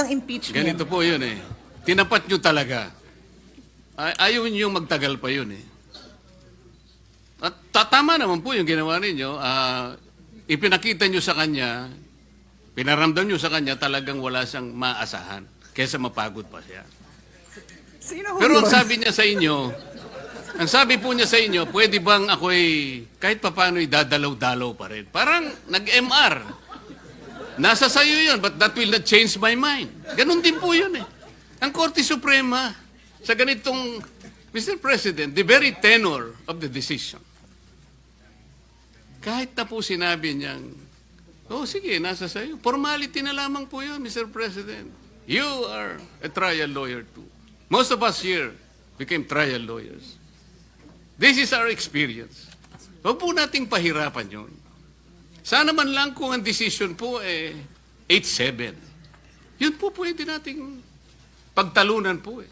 ng impeachment. Ganito po yun eh. Tinapat nyo talaga. Ayaw nyo magtagal pa yun eh. At tama naman po yung ginawa ninyo. Ipinakita nyo sa kanya, pinaramdam nyo sa kanya talagang wala siyang maasahan kaysa mapagod pa siya. Sino ho Pero yun? ang sabi niya sa inyo, ang sabi po niya sa inyo, pwede bang ako'y kahit papano'y dadalaw-dalaw pa rin? Parang nag-MR. Nasa sayo yun, but that will not change my mind. Ganon din po yun eh. Ang Korte Suprema, sa ganitong, Mr. President, the very tenor of the decision, kahit na po sinabi niyang, oh sige, nasa sayo. Formality na lamang po yun, Mr. President. You are a trial lawyer too. Most of us here became trial lawyers. This is our experience. Huwag po nating pahirapan yun. Sana man lang kung ang decision po 8-7. Yun po pwede nating pagtalunan po eh.